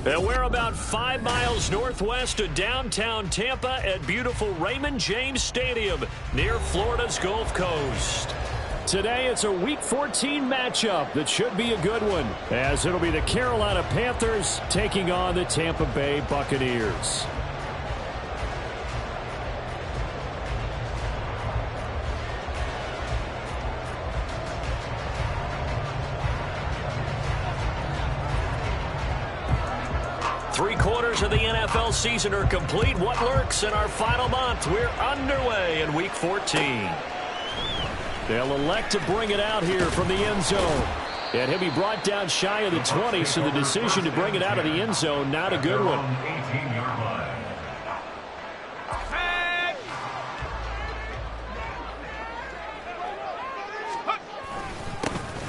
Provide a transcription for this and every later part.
And we're about 5 miles northwest of downtown Tampa at beautiful Raymond James Stadium near Florida's Gulf Coast. Today, it's a Week 14 matchup that should be a good one, as it'll be the Carolina Panthers taking on the Tampa Bay Buccaneers. Three-quarters of the NFL season are complete. What lurks in our final month? We're underway in Week 14. They'll elect to bring it out here from the end zone. And he'll be brought down shy of the 20, so the decision to bring it out of the end zone, not a good one.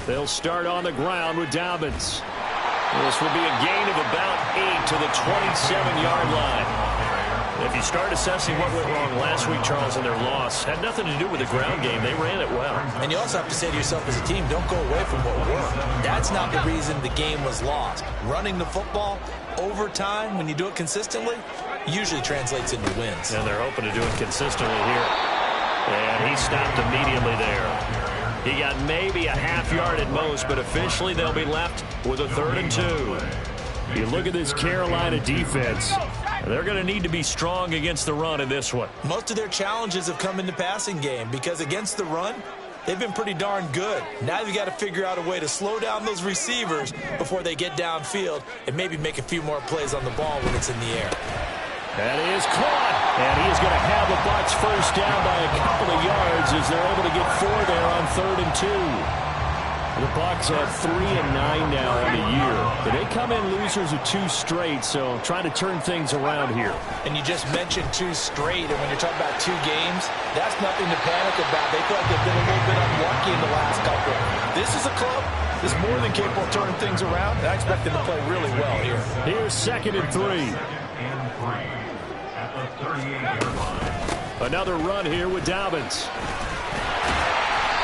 They'll start on the ground with Dobbins. This will be a gain of about 8 to the 27-yard line. If you start assessing what went wrong last week, Charles, in their loss, had nothing to do with the ground game. They ran it well. And you also have to say to yourself as a team, don't go away from what worked. That's not the reason the game was lost. Running the football over time, when you do it consistently, usually translates into wins. And they're hoping to do it consistently here. And he stopped immediately there. He got maybe a half yard at most, but officially they'll be left with a 3rd and 2. You look at this Carolina defense. They're going to need to be strong against the run in this one. Most of their challenges have come in the passing game because against the run, they've been pretty darn good. Now you've got to figure out a way to slow down those receivers before they get downfield and maybe make a few more plays on the ball when it's in the air. That is caught, and he is going to have the Bucs first down by a couple of yards as they're able to get 4 there on 3rd and 2. The Bucs have 3 and 9 now on the year. But they come in losers of 2 straight, so trying to turn things around here. And you just mentioned 2 straight, and when you're talking about 2 games, that's nothing to panic about. They feel like they've been a little bit unlucky in the last couple. This is a club that's more than capable of turning things around. I expect them to play really well here. Here's 2nd and 3. Another run here with Dobbins.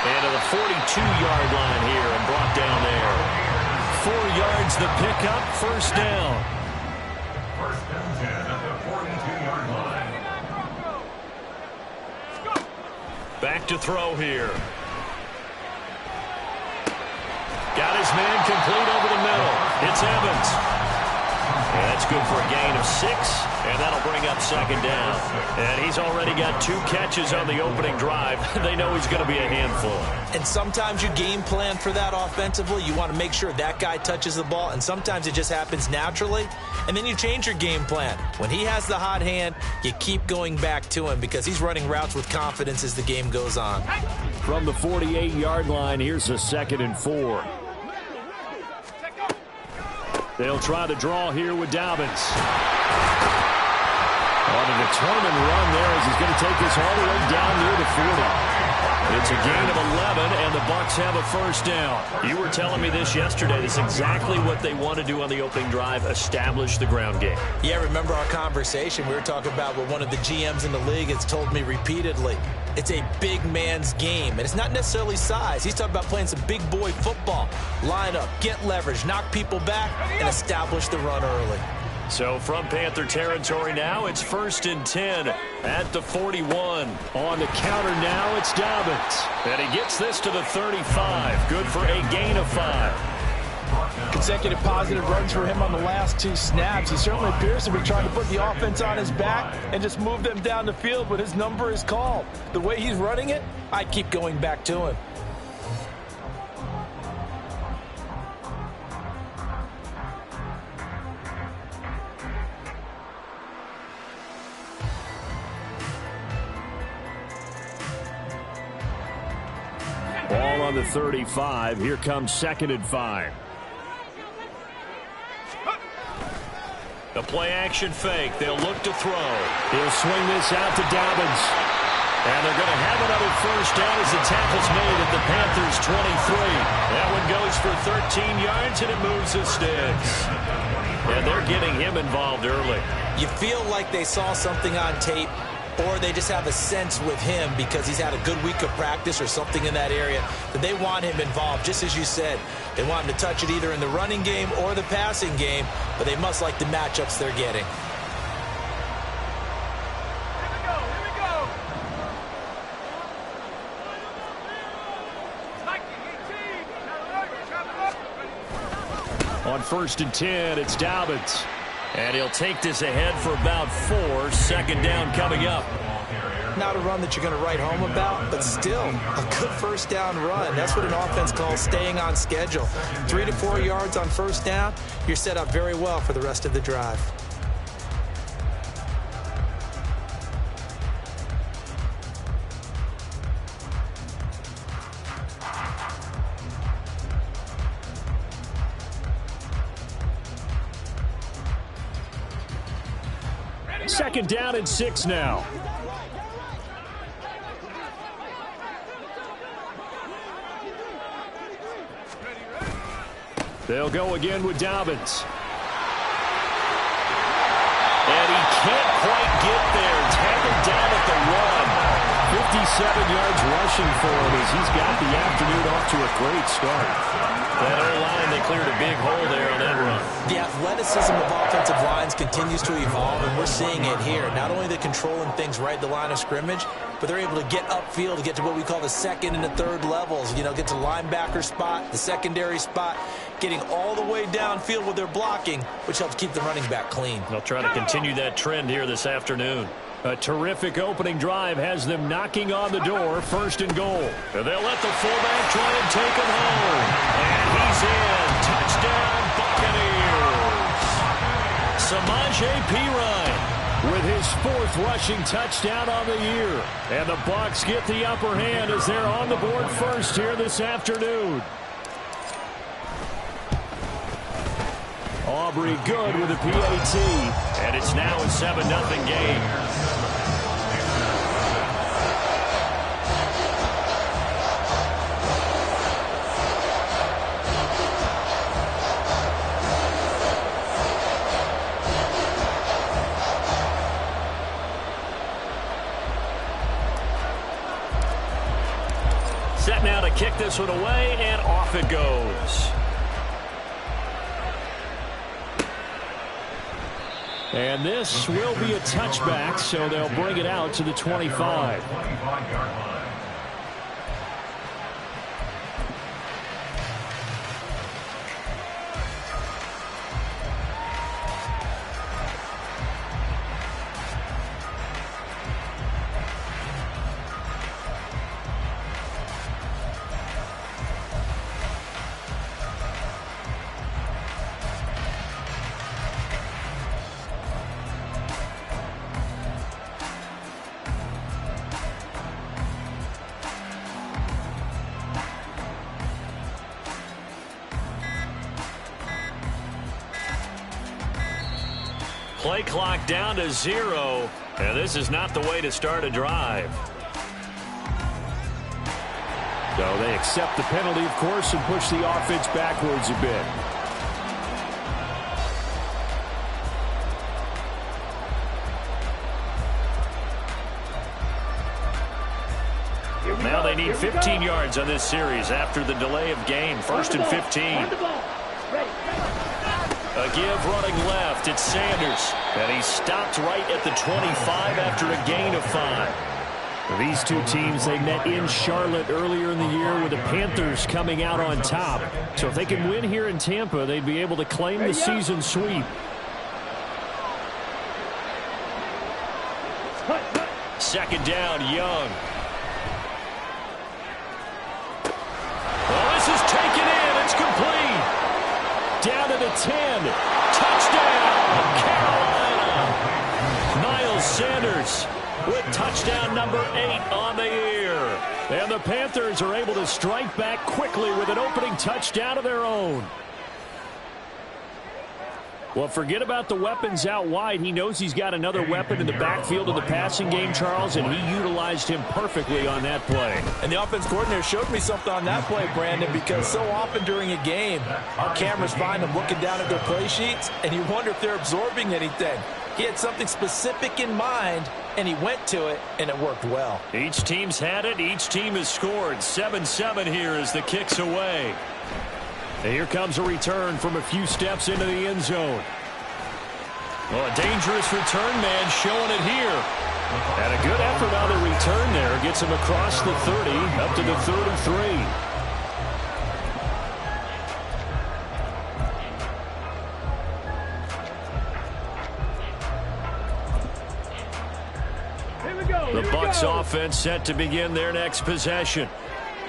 And to the 42-yard line here and brought down there. 4 yards the pickup, first down. First and 10 at the 42-yard line. Back to throw here. Got his man complete over the middle. It's Evans. And that's good for a gain of 6, and that'll bring up 2nd down. And he's already got 2 catches on the opening drive. They know he's going to be a handful. And sometimes you game plan for that offensively. You want to make sure that guy touches the ball, and sometimes it just happens naturally. And then you change your game plan. When he has the hot hand, you keep going back to him because he's running routes with confidence as the game goes on. From the 48-yard line, here's a 2nd and 4. They'll try to draw here with Dobbins. On a determined run there as he's going to take this all the way down near the 40. It's a gain of 11, and the Bucs have a first down. You were telling me this yesterday. This is exactly what they want to do on the opening drive, establish the ground game. Yeah, remember our conversation? We were talking about what one of the GMs in the league has told me repeatedly. It's a big man's game, and it's not necessarily size. He's talking about playing some big boy football. Line up, get leverage, knock people back, and establish the run early. So from Panther territory now, it's 1st and 10 at the 41. On the counter now, it's Dobbins. And he gets this to the 35. Good for a gain of 5. Consecutive positive runs for him on the last 2 snaps. He certainly appears to be trying to put the offense on his back and just move them down the field, but his number is called. The way he's running it, I keep going back to him. Ball on the 35. Here comes 2nd and 5. The play-action fake. They'll look to throw. He'll swing this out to Dobbins. And they're going to have another first down as the tackle's made at the Panthers' 23. That one goes for 13 yards, and it moves the sticks. And they're getting him involved early. You feel like they saw something on tape or they just have a sense with him because he's had a good week of practice or something in that area that they want him involved. Just as you said, they want him to touch it either in the running game or the passing game, but they must like the matchups they're getting. On 1st and 10, it's Dobbins. And he'll take this ahead for about 4. Second down coming up. Not a run that you're going to write home about, but still a good first down run. That's what an offense calls staying on schedule. 3 to 4 yards on first down, you're set up very well for the rest of the drive. Second down and 6 now. They'll go again with Dobbins. And he can't quite get there. Tackled down at the run. 57 yards rushing for him as he's got the afternoon off to a great start. That O-line, they cleared a big hole there on that run. The athleticism of offensive lines continues to evolve, and we're seeing it here. Not only they're controlling things right at the line of scrimmage, but they're able to get upfield to get to what we call the second and the third levels. You know, get to linebacker spot, the secondary spot, getting all the way downfield with their blocking, which helps keep the running back clean. They'll try to continue that trend here this afternoon. A terrific opening drive has them knocking on the door. 1st and goal. And they'll let the fullback try and take him home. And he's in. Touchdown, Buccaneers. Samaje Perine with his 4th rushing touchdown on the year. And the Bucs get the upper hand as they're on the board first here this afternoon. Aubrey good with a PAT. And it's now a 7-0 game. Set now to kick this one away, and off it goes. And this will be a touchback, so they'll bring it out to the 25. Play clock down to 0, and this is not the way to start a drive. So they accept the penalty, of course, and push the offense backwards a bit. Now they need 15 yards on this series after the delay of game. 1st and 15. A give running left. It's Sanders. And he stopped right at the 25 after a gain of 5. These two teams, they met in Charlotte earlier in the year with the Panthers coming out on top. So if they can win here in Tampa, they'd be able to claim the season sweep. Second down, Young. Well, this is taken in. It's complete. Down to the 10. Touchdown, Carolina. Miles Sanders with touchdown number 8 on the year. And the Panthers are able to strike back quickly with an opening touchdown of their own. Well, forget about the weapons out wide. He knows he's got another weapon in the backfield of the passing game, Charles, and he utilized him perfectly on that play. And the offense coordinator showed me something on that play, Brandon, because so often during a game, our cameras find them looking down at their play sheets, and you wonder if they're absorbing anything. He had something specific in mind and he went to it, and it worked well. Each team's had it. Each team has scored. 7-7 here as the kick's away. And here comes a return from a few steps into the end zone. Well, a dangerous return man showing it here. And a good effort on the return there. Gets him across the 30, up to the 33. The Bucs offense set to begin their next possession.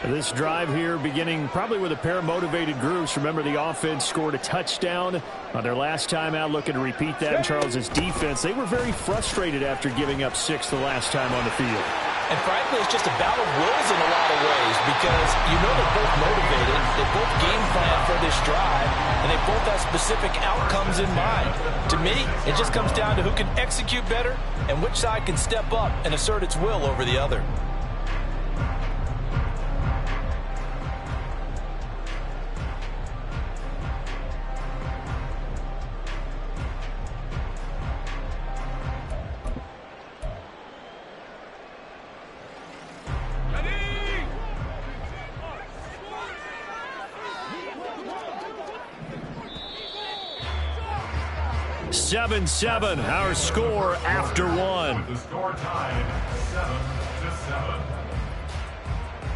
This drive here beginning probably with a pair of motivated groups. Remember, the offense scored a touchdown on their last time out, looking to repeat that in Charles's defense. They were very frustrated after giving up 6 the last time on the field. And frankly, it's just a battle of wills in a lot of ways because you know they're both motivated. They both game plan for this drive, and they both have specific outcomes in mind. To me, it just comes down to who can execute better and which side can step up and assert its will over the other. Seven, our score after one. The score tied 7-7.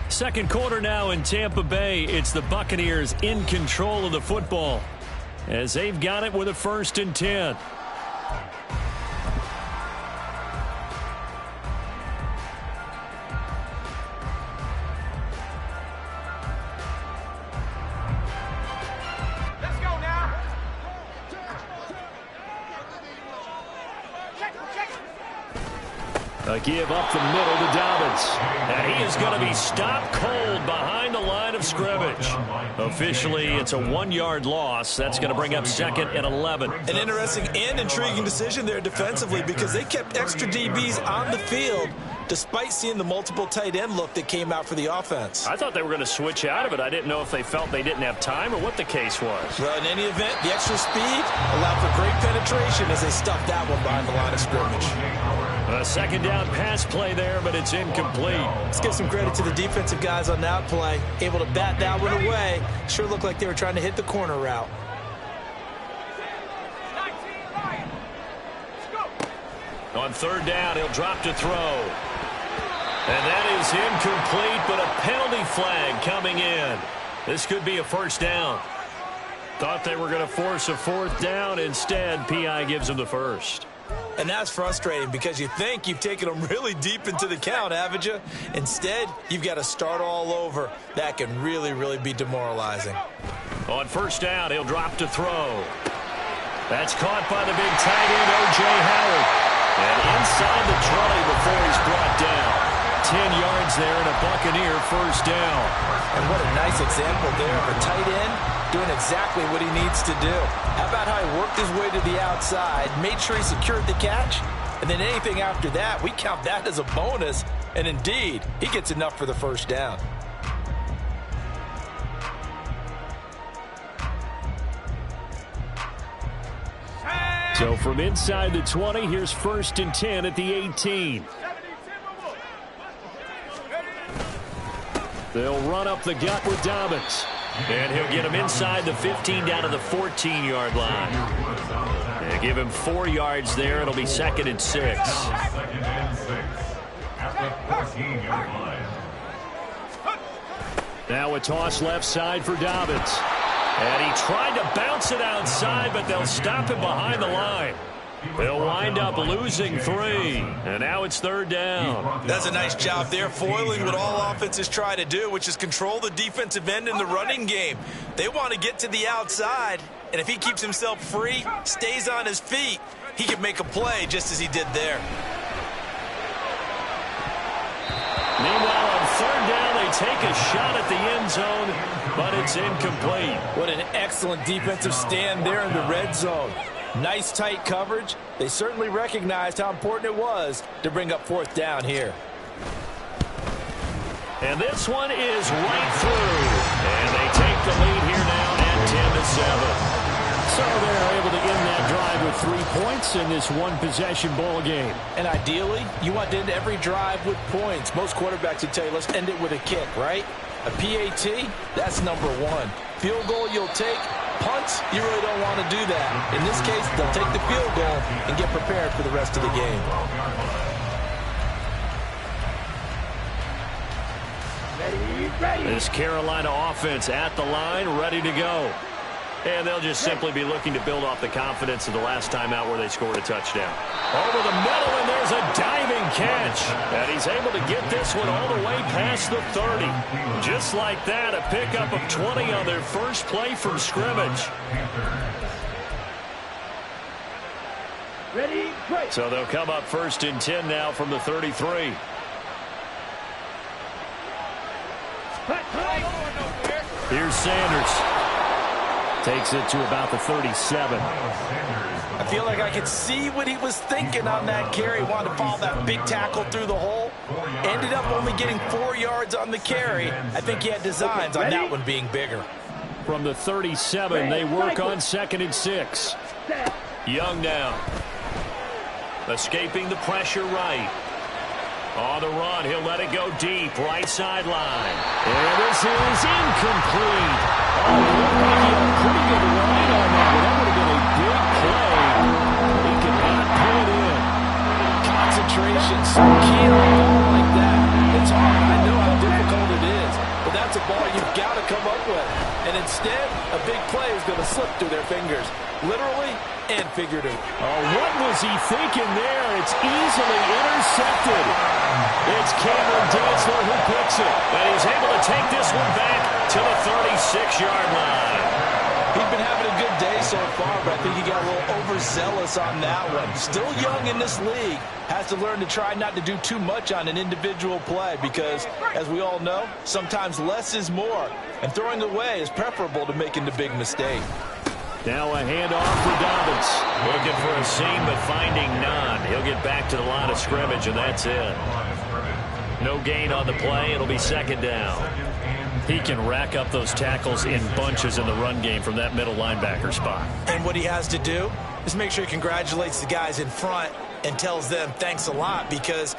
Second quarter now in Tampa Bay. It's the Buccaneers in control of the football as they've got it with a 1st and 10. A give up the middle to Dobbins. And he is going to be stopped cold behind the line of scrimmage. Officially, it's a 1-yard loss. That's going to bring up 2nd and 11. An interesting and intriguing decision there defensively because they kept extra DBs on the field despite seeing the multiple tight end look that came out for the offense. I thought they were going to switch out of it. I didn't know if they felt they didn't have time or what the case was. Well, in any event, the extra speed allowed for great penetration as they stuffed that one behind the line of scrimmage. A 2nd down pass play there, but it's incomplete. Let's give some credit to the defensive guys on that play. Able to bat that one away. Sure looked like they were trying to hit the corner route. On 3rd down, he'll drop to throw. And that is incomplete, but a penalty flag coming in. This could be a 1st down. Thought they were going to force a 4th down. Instead, P.I. gives them the 1st. And that's frustrating because you think you've taken them really deep into the count, haven't you? Instead, you've got to start all over. That can really, really be demoralizing. On 1st down, he'll drop to throw. That's caught by the big tight end, O.J. Howard. And inside the 20 before he's brought down. 10 yards there and a Buccaneer 1st down. And what a nice example there of a tight end doing exactly what he needs to do. How about how he worked his way to the outside, made sure he secured the catch, and then anything after that, we count that as a bonus. And indeed, he gets enough for the 1st down. So from inside the 20, here's 1st and 10 at the 18. They'll run up the gut with Dobbins. And he'll get him inside the 15 down to the 14-yard line. They give him 4 yards there. It'll be 2nd and 6. 2nd and 6 at the 14-yard line. Now a toss left side for Dobbins. And he tried to bounce it outside, but they'll stop him behind the line. They'll wind up losing 3. And now it's 3rd down. That's a nice job there, foiling what all offenses try to do, which is control the defensive end in the running game. They want to get to the outside, and if he keeps himself free, stays on his feet, he can make a play just as he did there. Meanwhile, on 3rd down, they take a shot at the end zone, but it's incomplete. What an excellent defensive stand there in the red zone. Nice tight coverage. They certainly recognized how important it was to bring up 4th down here. And this one is right through. And they take the lead here now at 10-7. So they're able to end that drive with 3 points in this one-possession ball game. And ideally, you want to end every drive with points. Most quarterbacks would tell you, let's end it with a kick, right? A PAT, that's number one. Field goal you'll take. Punts, you really don't want to do that. In this case, they'll take the field goal and get prepared for the rest of the game. This Carolina offense at the line, ready to go. And they'll just simply be looking to build off the confidence of the last time out where they scored a touchdown. Over the middle, and there's a diving catch. And he's able to get this one all the way past the 30. Just like that, a pickup of 20 on their first play from scrimmage. Ready, break. So they'll come up 1st and 10 now from the 33. Here's Sanders. Takes it to about the 37. I feel like I could see what he was thinking on that carry. Wanted to follow that big tackle through the hole. Ended up only getting 4 yards on the carry. I think he had designs on that one being bigger. From the 37, they work on 2nd and 6. Young now. Escaping the pressure right. On the run, he'll let it go deep, right sideline. And this is incomplete. Oh, it looked like he had a pretty good line on that, but that would have been a big play. He could not pull it in. Concentration, so key on a ball like that. It's hard. I know how difficult it is, but that's a ball you've got to come up with. And instead, a big play is going to slip through their fingers, literally and figuratively. Oh, what was he thinking there? It's easily intercepted. It's Cameron Dantzler who picks it. And he's able to take this one back to the 36-yard line. He's been having a good day so far, but I think he got a little overzealous on that one. Still young in this league. Has to learn to try not to do too much on an individual play because, as we all know, sometimes less is more. And throwing away is preferable to making the big mistake. Now a handoff for Dobbins. Looking for a seam, but finding none. He'll get back to the line of scrimmage, and that's it. No gain on the play. It'll be 2nd down. He can rack up those tackles in bunches in the run game from that middle linebacker spot. And what he has to do is make sure he congratulates the guys in front and tells them thanks a lot, because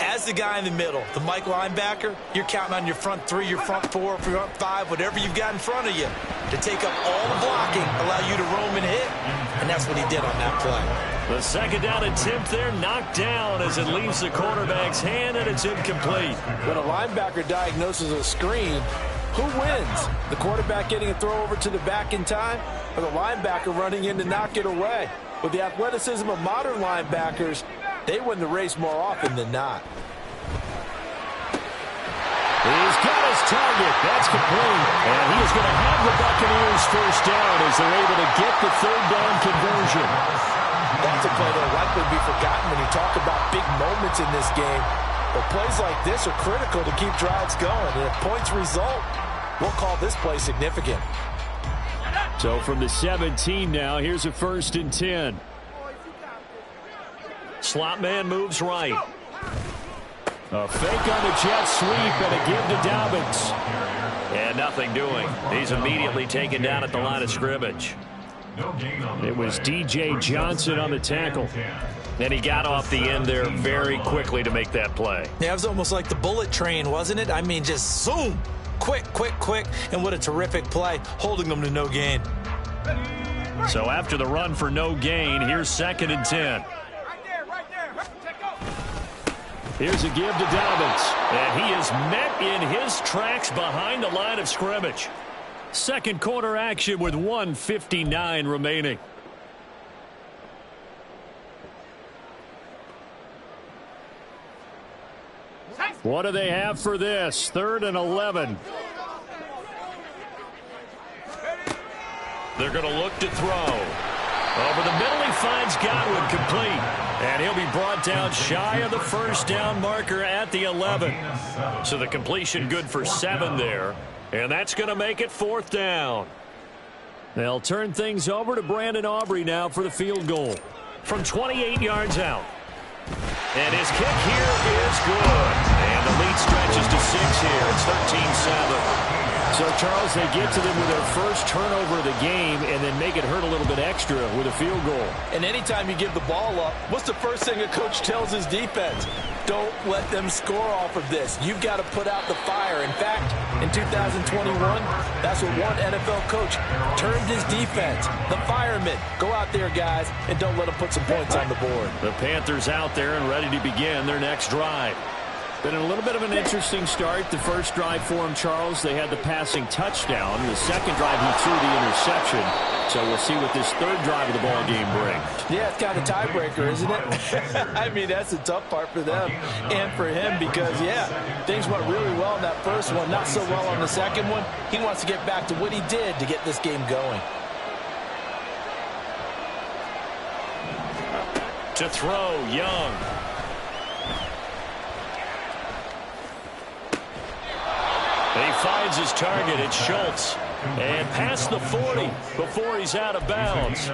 as the guy in the middle, the Mike linebacker, you're counting on your front 3, your front 4, front 5, whatever you've got in front of you to take up all the blocking, allow you to roam and hit. And that's what he did on that play. The 2nd down attempt there knocked down as it leaves the quarterback's hand, and it's incomplete. When a linebacker diagnoses a screen, who wins? The quarterback getting a throw over to the back in time, or the linebacker running in to knock it away? With the athleticism of modern linebackers, they win the race more often than not. He's got his target. That's complete. And he is going to have the Buccaneers 1st down as they're able to get the 3rd down conversion. That's a play that will likely be forgotten when you talk about big moments in this game. But plays like this are critical to keep drives going. And if points result, we'll call this play significant. So from the 17 now, here's a 1st and 10. Slot man moves right. A fake on the jet sweep and a give to Dobbins. And nothing doing. He's immediately taken down at the line of scrimmage. It was DJ Johnson on the tackle. And he got off the end there very quickly to make that play. Yeah, it was almost like the bullet train, wasn't it? I mean, just zoom. Quick, quick, quick. And what a terrific play, holding them to no gain. So after the run for no gain, here's 2nd and 10. Here's a give to Dobbins. And he is met in his tracks behind the line of scrimmage. 2nd quarter action with 1:59 remaining. What do they have for this? 3rd and 11. They're going to look to throw. Over the middle, he finds Godwin, complete. And he'll be brought down shy of the 1st down marker at the 11. So the completion good for 7 there. And that's going to make it 4th down. They'll turn things over to Brandon Aubrey now for the field goal from 28 yards out. And his kick here is good. And the lead stretches to 6 here. It's 13-7. So, Charles, they get to them with their first turnover of the game and then make it hurt a little bit extra with a field goal. And anytime you give the ball up, what's the first thing a coach tells his defense? Don't let them score off of this. You've got to put out the fire. In fact, in 2021, that's what one NFL coach termed his defense. The firemen. Go out there, guys, and don't let them put some points on the board. The Panthers out there and ready to begin their next drive. Been a little bit of an interesting start. The first drive for him, Charles, they had the passing touchdown. The second drive, he threw the interception. So we'll see what this third drive of the ball game brings. Yeah, it's kind of a tiebreaker, isn't it? I mean, that's the tough part for them and for him because, yeah, things went really well in that first one, not so well on the second one. He wants to get back to what he did to get this game going. To throw, Young. He finds his target. It's Schultz. And past the 40 before he's out of bounds.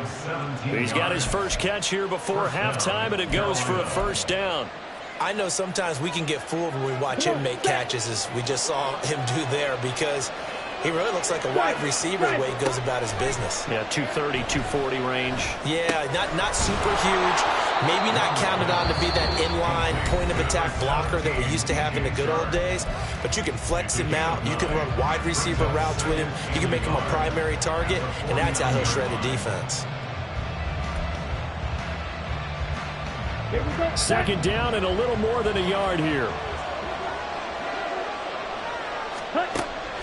He's got his first catch here before halftime, and it goes for a first down. I know sometimes we can get fooled when we watch him make catches, as we just saw him do there, because he really looks like a wide receiver the way he goes about his business. Yeah, 230, 240 range. Yeah, not super huge. Maybe not counted on to be that inline point-of-attack blocker that we used to have in the good old days. But you can flex him out. You can run wide receiver routes with him. You can make him a primary target, and that's how he'll shred a defense. Second down and a little more than a yard here.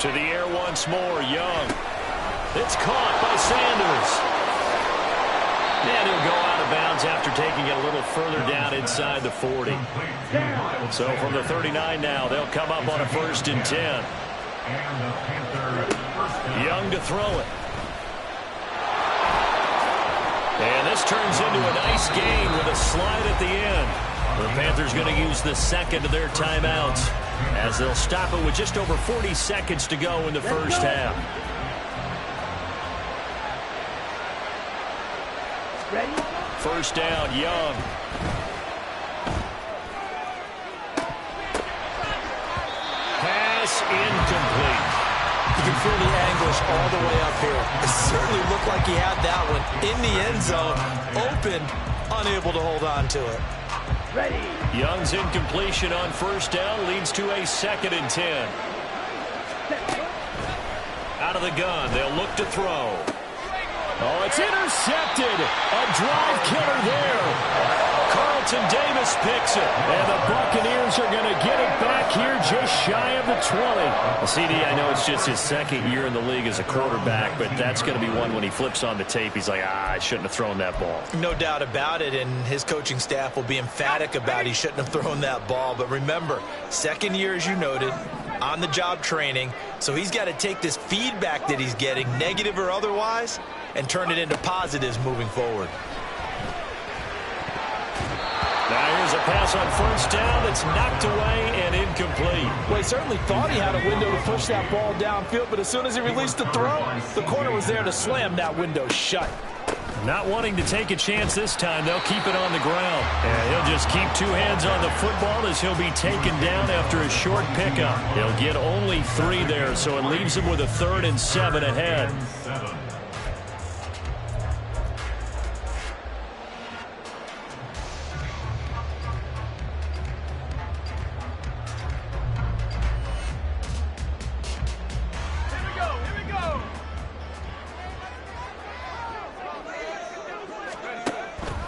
To the air once more, Young. It's caught by Sanders. And he'll go out of bounds after taking it a little further down inside the 40. So from the 39 now, they'll come up on a 1st and 10. Young to throw it. And this turns into a nice gain with a slide at the end. The Panthers going to use the second of their timeouts as they'll stop it with just over 40 seconds to go in the first half. First down, Young. Pass incomplete. You can feel the anguish all the way up here. It certainly looked like he had that one in the end zone, open, unable to hold on to it. Young's incompletion on first down leads to a 2nd and 10. Out of the gun, they'll look to throw. Oh, it's intercepted. A drive killer there. Carlton Davis picks it. And the Buccaneers are going to get it back here just shy of the 20. Well, CD, I know it's just his second year in the league as a quarterback, but that's going to be one when he flips on the tape. He's like, I shouldn't have thrown that ball. No doubt about it, and his coaching staff will be emphatic about he shouldn't have thrown that ball. But remember, second year, as you noted, on-the-job training, so he's got to take this feedback that he's getting, negative or otherwise, and turn it into positives moving forward. Now here's a pass on first down that's knocked away and incomplete. Well, he certainly thought he had a window to push that ball downfield, but as soon as he released the throw, the corner was there to slam that window shut. Not wanting to take a chance this time, they'll keep it on the ground. And he'll just keep two hands on the football as he'll be taken down after a short pickup. He'll get only 3 there, so it leaves him with a 3rd and 7 ahead.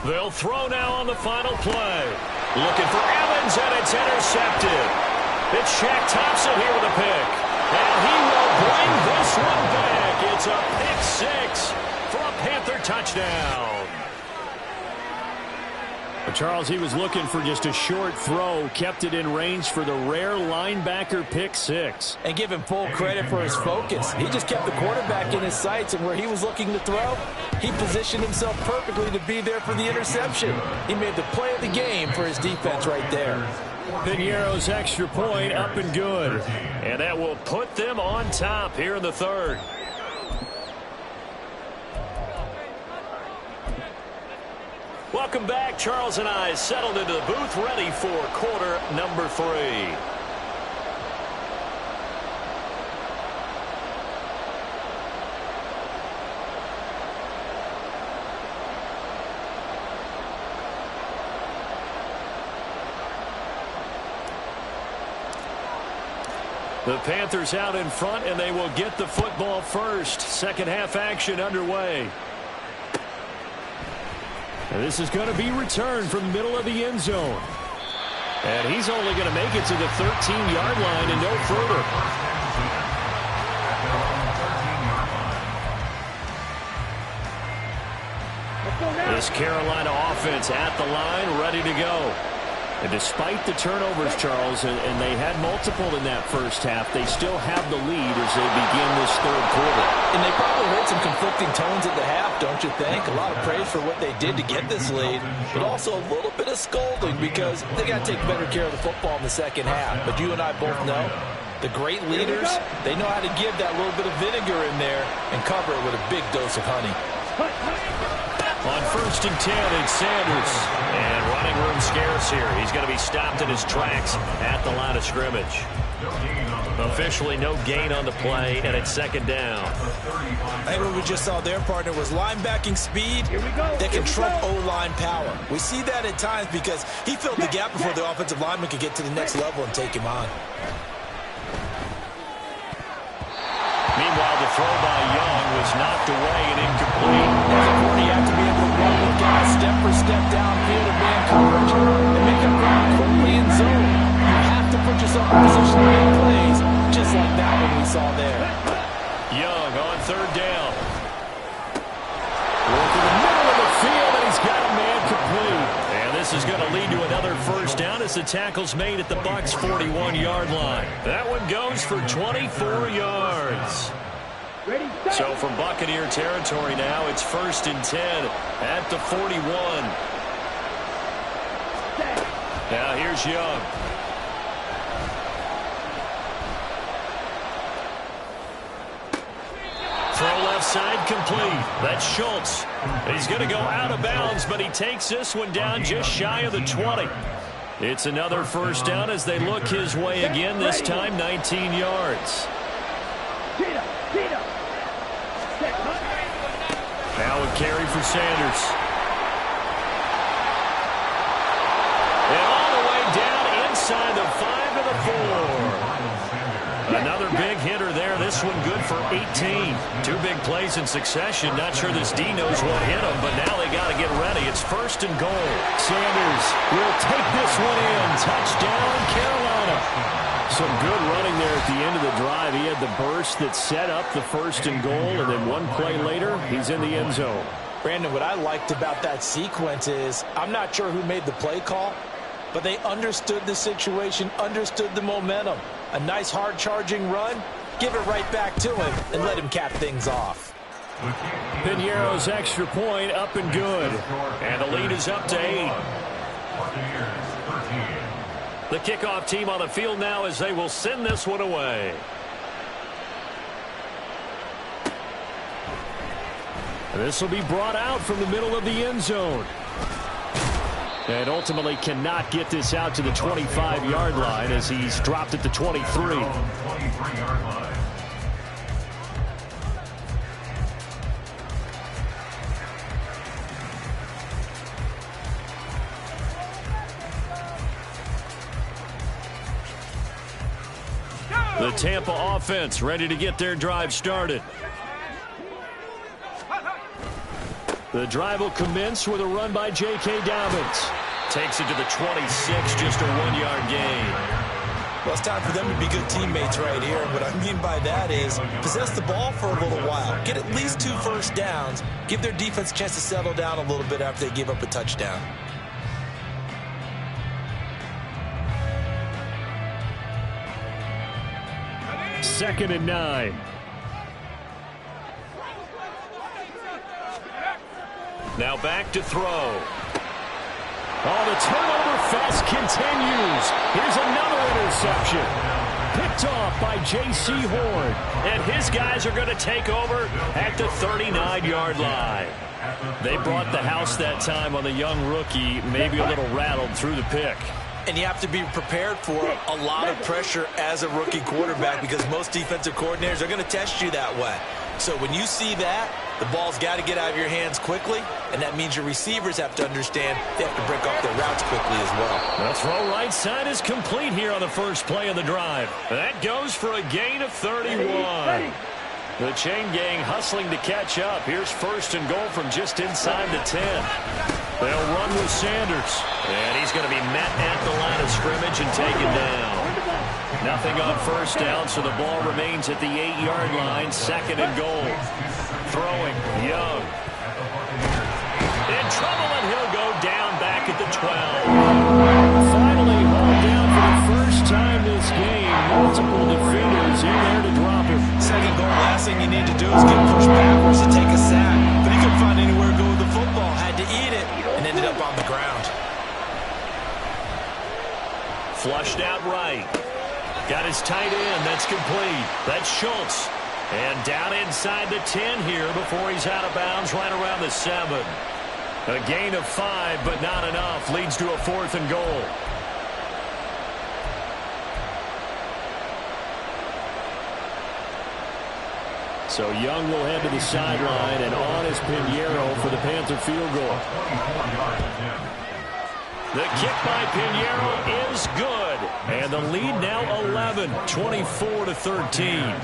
They'll throw now on the final play. Looking for Evans, and it's intercepted. It's Shaq Thompson here with a pick. And he will bring this one back. It's a pick 6 for a Panther touchdown. But Charles, he was looking for just a short throw, kept it in range for the rare linebacker pick 6. And give him full credit for his focus. He just kept the quarterback in his sights, and where he was looking to throw, he positioned himself perfectly to be there for the interception. He made the play of the game for his defense right there. Piñeiro's extra point up and good. And that will put them on top here in the 3rd. Welcome back. Charles and I settled into the booth, ready for quarter number 3. The Panthers out in front, and they will get the football first. Second half action underway. And this is going to be returned from the middle of the end zone. And he's only going to make it to the 13-yard line and no further. This Carolina offense at the line, ready to go. And despite the turnovers, Charles, and they had multiple in that first half, they still have the lead as they begin this third quarter. And they probably heard some conflicting tones at the half, don't you think? A lot of praise for what they did to get this lead, but also a little bit of scolding because they got to take better care of the football in the second half. But you and I both know the great leaders, they know how to give that little bit of vinegar in there and cover it with a big dose of honey. On 1st and 10, it's Sanders. And running room scarce here. He's going to be stopped in his tracks at the line of scrimmage. Officially no gain on the play, and it's second down. I think what we just saw there, partner, was linebacking speed that can trump O-line power. We see that at times because he filled the gap before the offensive lineman could get to the next level and take him on. Meanwhile, the throw by Young was knocked away and incomplete. As a quarter, you have to be able to run with guys step for step downfield and man coverage and make up ground quickly in zone. You have to put yourself in position to make plays, just like that one we saw there. Young on third down. Going through the middle of the field, and he's got a man complete. And this is going to lead to another first down as the tackle's made at the Bucs' 41-yard line. That one goes for 24 yards. So from Buccaneer territory now, it's 1st and 10 at the 41. Now here's Young. Throw left side complete. That's Schultz. He's going to go out of bounds, but he takes this one down just shy of the 20. It's another first down as they look his way again, this time 19 yards. Now a carry for Sanders. And all the way down inside the 5 to the 4. Another big hitter there. This one good for 18. 2 big plays in succession. Not sure this D knows what hit him, but now they got to get ready. It's 1st and goal. Sanders will take this one in. Touchdown, Carolina. Some good running there at the end of the drive. He had the burst that set up the 1st and goal, and then one play later, he's in the end zone. Brandon, what I liked about that sequence is I'm not sure who made the play call, but they understood the situation, understood the momentum. A nice hard-charging run, give it right back to him, and let him cap things off. Piñeiro's extra point up and good. And the lead is up to 8. The kickoff team on the field now as they will send this one away. This will be brought out from the middle of the end zone. And ultimately cannot get this out to the 25-yard line as he's dropped at the 23. The Tampa offense ready to get their drive started. The drive will commence with a run by J.K. Dobbins. Takes it to the 26, just a 1-yard gain. Well, it's time for them to be good teammates right here. And what I mean by that is possess the ball for a little while. Get at least 2 first downs. Give their defense a chance to settle down a little bit after they give up a touchdown. Second and 9. Now back to throw. Oh, the turnover fest continues. Here's another interception. Picked off by J.C. Horn. And his guys are going to take over at the 39-yard line. They brought the house that time on the young rookie, maybe a little rattled through the pick. And you have to be prepared for a lot of pressure as a rookie quarterback because most defensive coordinators are going to test you that way. So when you see that, the ball's got to get out of your hands quickly, and that means your receivers have to understand they have to break off their routes quickly as well. The throw right side is complete here on the first play of the drive. That goes for a gain of 31. The chain gang hustling to catch up. Here's first and goal from just inside the 10. They'll run with Sanders. And he's going to be met at the line of scrimmage and taken down. Nothing on first down, so the ball remains at the 8-yard line. Second and goal. Throwing, Young. In trouble, and he'll go down back at the 12. Finally hauled down for the first time this game. Multiple defenders in there to drop him. Second goal, last thing you need to do is get pushed backwards to take a sack. But he couldn't find anywhere to go with the football. Had to eat it and ended up on the ground. Flushed out right. Got his tight end. That's complete. That's Schultz. And down inside the 10 here before he's out of bounds right around the 7. A gain of 5, but not enough. Leads to a 4th and goal. So Young will head to the sideline, and on is Pinheiro for the Panther field goal. The kick by Pinheiro is good. And the lead now 11, 24-13.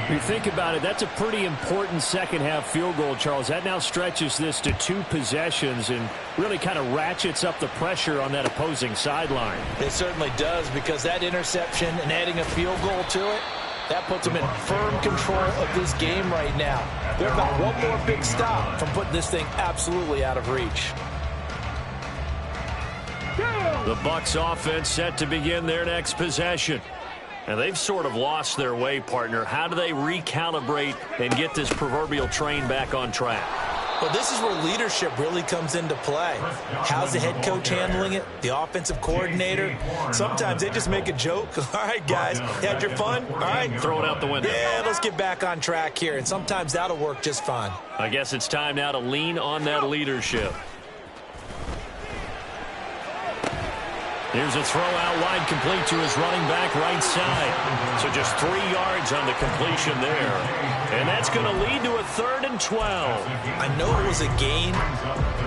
If you think about it, that's a pretty important second-half field goal, Charles. That now stretches this to 2 possessions and really kind of ratchets up the pressure on that opposing sideline. It certainly does, because that interception and adding a field goal to it, that puts them in firm control of this game right now. They're about one more big stop from putting this thing absolutely out of reach. The Bucs offense set to begin their next possession. And they've sort of lost their way, partner. How do they recalibrate and get this proverbial train back on track? Well, this is where leadership really comes into play. How's the head coach handling it? The offensive coordinator? Sometimes they just make a joke. All right, guys, you had your fun? All right. Throw it out the window. Yeah, let's get back on track here. And sometimes that'll work just fine. I guess it's time now to lean on that leadership. Here's a throw out wide, complete to his running back right side. So just 3 yards on the completion there. And that's going to lead to a 3rd and 12. I know it was a gain,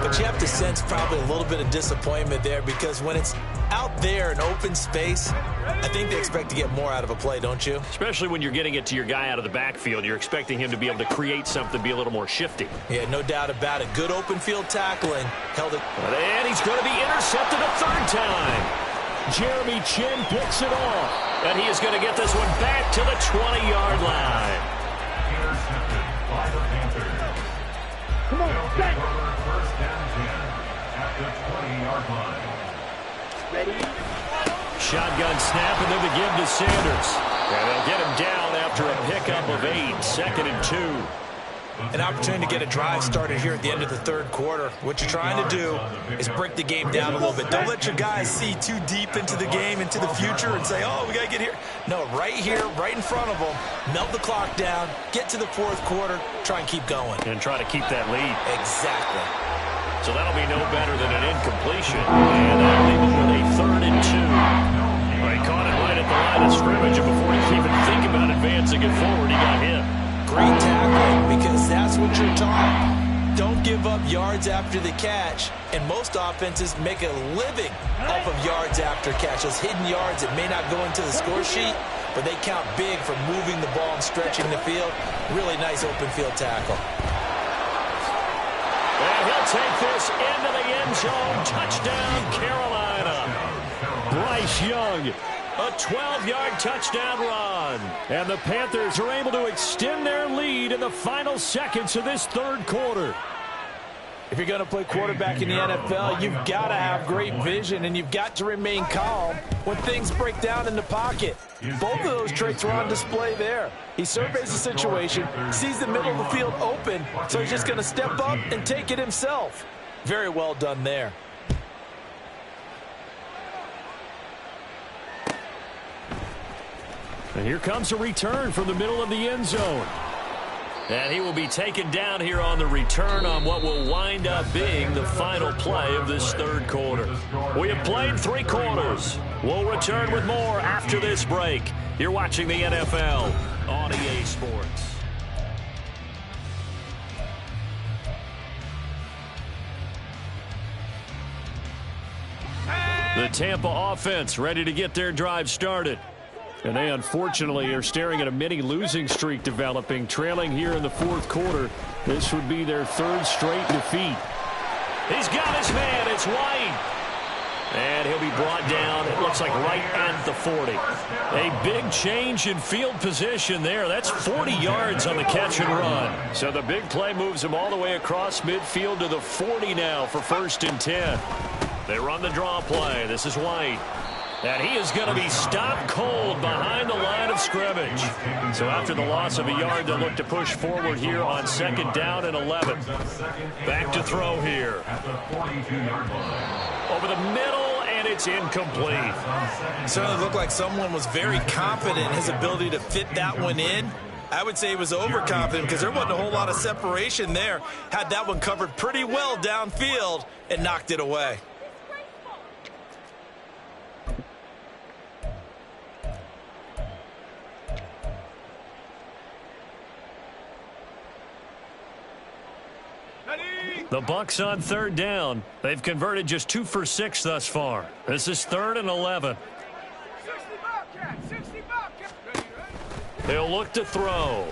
but you have to sense probably a little bit of disappointment there, because when it's out there in open space, I think they expect to get more out of a play, don't you? Especially when you're getting it to your guy out of the backfield. You're expecting him to be able to create something, be a little more shifty. Yeah, no doubt about it. Good open field tackling. Held it. And he's going to be intercepted a 3rd time. Jeremy Chinn picks it off. And he is going to get this one back to the 20-yard line. Intercepted by the Panthers. Come on, back. First down 10 at the 20-yard line. Ready? Shotgun snap, and then the give to Sanders. And they'll get him down after a pickup of 8. 2nd and 2. An opportunity to get a drive started here at the end of the 3rd quarter. What you're trying to do is break the game down a little bit. Don't let your guys see too deep into the game, into the future, and say, oh, we got to get here. No, right here, right in front of them, melt the clock down, get to the 4th quarter, try and keep going. And try to keep that lead. Exactly. So that'll be no better than an incompletion. And that'll leave him with a 3rd and 2. Well, he caught it right at the line of scrimmage, and before he could even think about advancing it forward, he got hit. Great tackling, because that's what you're taught. Don't give up yards after the catch. And most offenses make a living off of yards after catch. Those hidden yards that may not go into the score sheet, but they count big for moving the ball and stretching the field. Really nice open field tackle. And he'll take this into the end zone. Touchdown, Carolina. Bryce Young. A 12-yard touchdown run. And the Panthers are able to extend their lead in the final seconds of this 3rd quarter. If you're going to play quarterback in the NFL, you've got to have great vision, and you've got to remain calm when things break down in the pocket. Both of those traits were on display there. He surveys the situation, sees the middle of the field open, so he's just going to step up and take it himself. Very well done there. And here comes a return from the middle of the end zone. And he will be taken down here on the return on what will wind up being the final play of this 3rd quarter. We have played 3 quarters. We'll return with more after this break. You're watching the NFL on EA Sports. The Tampa offense ready to get their drive started. And they unfortunately are staring at a mini losing streak developing, trailing here in the fourth quarter. This would be their third straight defeat. He's got his man. It's White. And he'll be brought down, it looks like right at the 40. A big change in field position there. That's 40 yards on the catch and run. So the big play moves him all the way across midfield to the 40 now for 1st and 10. They run the draw play. This is White. And he is going to be stopped cold behind the line of scrimmage. So after the loss of a yard, they'll look to push forward here on 2nd down and 11. Back to throw here. Over the middle, and it's incomplete. Certainly looked like someone was very confident in his ability to fit that one in. I would say he was overconfident because there wasn't a whole lot of separation there. Had that one covered pretty well downfield and knocked it away. The Bucs on 3rd down. They've converted just 2 for 6 thus far. This is 3rd and 11. He'll look to throw.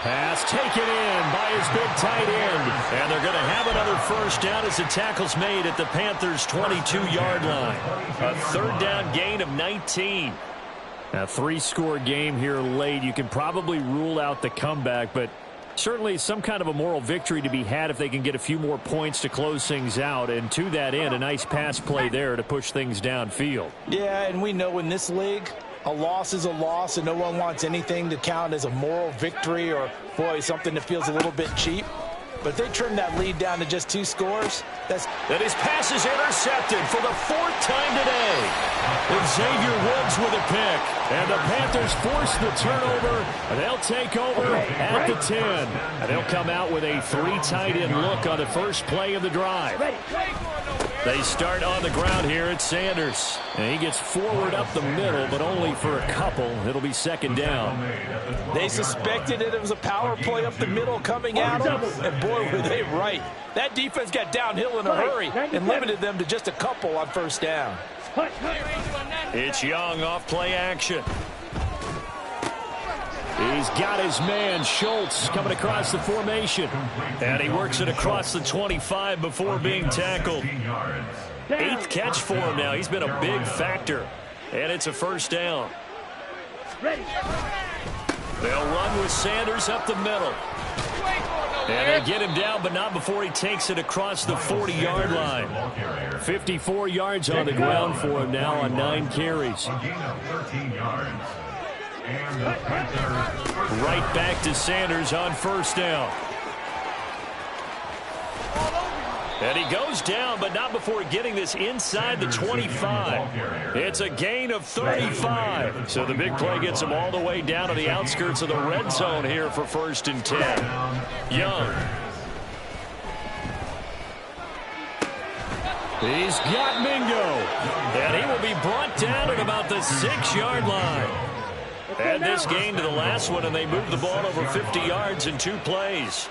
Pass taken in by his big tight end. And they're going to have another 1st down as the tackle's made at the Panthers' 22-yard line. A 3rd down gain of 19. A 3-score game here late. You can probably rule out the comeback, but certainly some kind of a moral victory to be had if they can get a few more points to close things out. And to that end, a nice pass play there to push things downfield. Yeah, and we know in this league, a loss is a loss, and no one wants anything to count as a moral victory or, boy, something that feels a little bit cheap. But if they trim that lead down to just 2 scores, And his pass is intercepted for the 4th time today. And Xavier Woods with a pick. And the Panthers force the turnover. And they'll take over at the 10. And they'll come out with a 3 tight end look on the first play of the drive. They start on the ground here at Sanders. And he gets forward up the middle, but only for a couple. It'll be 2nd down. They suspected it was a power play up the middle coming at them. And boy, were they right. That defense got downhill in a hurry and limited them to just a couple on 1st down. It's Young off play action. He's got his man, Schultz, coming across the formation. And he works it across the 25 before being tackled. 8th catch for him now. He's been a big factor. And it's a 1st down. They'll run with Sanders up the middle. And they get him down, but not before he takes it across the 40-yard line. 54 yards on the ground for him now on 9 carries. Right back to Sanders on 1st down. And he goes down, but not before getting this inside the 25. It's a gain of 35. So the big play gets him all the way down to the outskirts of the red zone here for 1st and 10. Young. He's got Mingo. And he will be brought down at about the 6-yard line. Add this game to the last one, and they move the ball over 50 yards in 2 plays.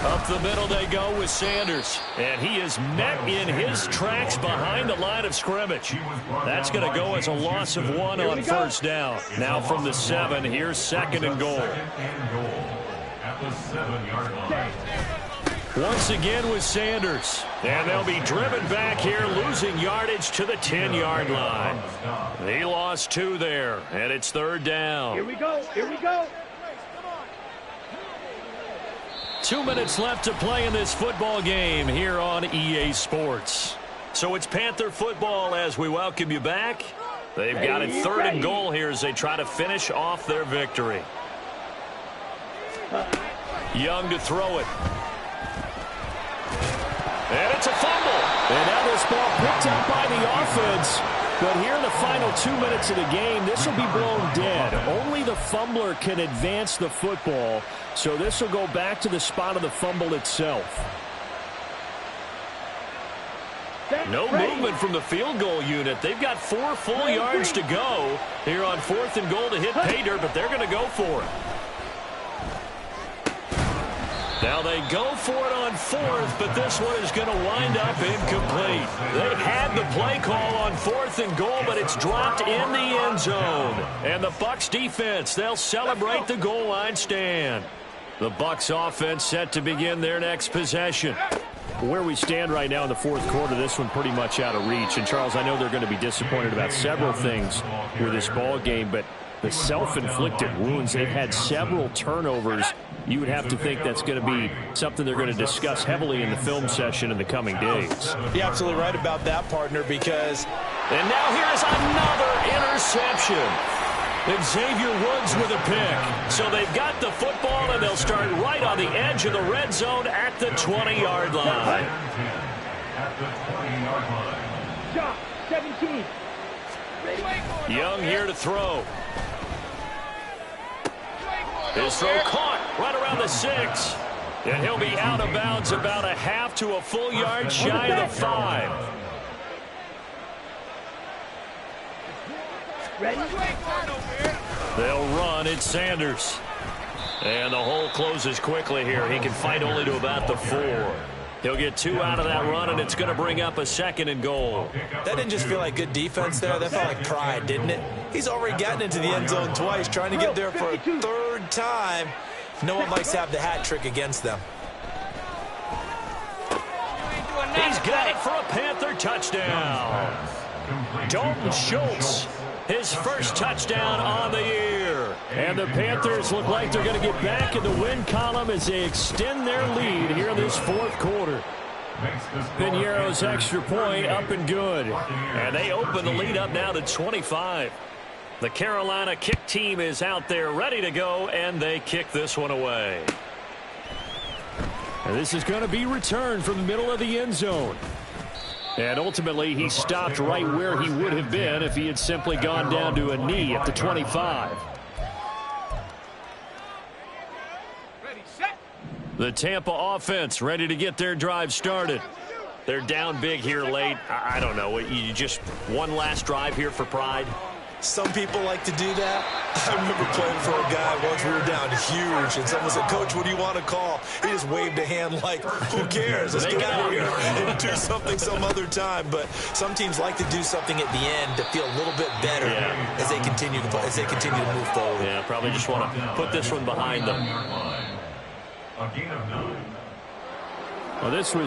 Up the middle they go with Sanders. And he is met in his tracks behind the line of scrimmage. That's going to go as a loss of 1 on 1st down. Now from the 7, here's 2nd and goal. At the 7-yard line. Once again with Sanders. And they'll be driven back here, losing yardage to the 10-yard line. He lost 2 there, and it's 3rd down. Here we go. Here we go. 2 minutes left to play in this football game here on EA Sports. So it's Panther football as we welcome you back. They've got it 3rd and goal here as they try to finish off their victory. Young to throw it. And it's a fumble. And now this ball picked up by the offense. But here in the final 2 minutes of the game, this will be blown dead. Only the fumbler can advance the football. So this will go back to the spot of the fumble itself. No movement from the field goal unit. They've got 4 full yards to go here on 4th and goal to hit pay dirt, but they're going to go for it. Now they go for it on fourth, but this one is going to wind up incomplete. They had the play call on 4th and goal, but it's dropped in the end zone. And the Bucs defense, they'll celebrate the goal line stand. The Bucs offense set to begin their next possession. Where we stand right now in the fourth quarter, this one pretty much out of reach. And, Charles, I know they're going to be disappointed about several things with this ball game, but the self-inflicted wounds, they've had several turnovers. You would have to think that's going to be something they're going to discuss heavily in the film session in the coming days. You're absolutely right about that, partner, because... And now here's another interception. Xavier Woods with a pick. So they've got the football, and they'll start right on the edge of the red zone at the 20-yard line. At the 20-yard line. Shot, 17. Young here to throw. His throw caught right around the 6. And he'll be out of bounds about a half to a full yard shy of the 5. Ready? They'll run. It's Sanders. And the hole closes quickly here. He can fight only to about the 4. He'll get 2 out of that run, and it's going to bring up a 2nd and goal. That didn't just feel like good defense there. That felt like pride, didn't it? He's already gotten into the end zone twice, trying to get there for a 3rd time. No one likes to have the hat trick against them. He's got it for a Panther touchdown. Dalton Schultz, his first touchdown on the year. And the Panthers look like they're going to get back in the win column as they extend their lead here in this fourth quarter. Piñeiro's extra point up and good. And they open the lead up now to 25. The Carolina kick team is out there ready to go, and they kick this one away. And this is going to be returned from the middle of the end zone. And ultimately, he stopped right where he would have been if he had simply gone down to a knee at the 25. The Tampa offense ready to get their drive started. They're down big here late. I don't know. You just one last drive here for pride? Some people like to do that. I remember playing for a guy once. We were down huge, and someone said, "Coach, what do you want to call?" He just waved a hand like, who cares? Let's get out of here and do something some other time. But some teams like to do something at the end to feel a little bit better as they continue to move forward. Yeah, probably just want to put this one behind them. A gain of 9. Well, this was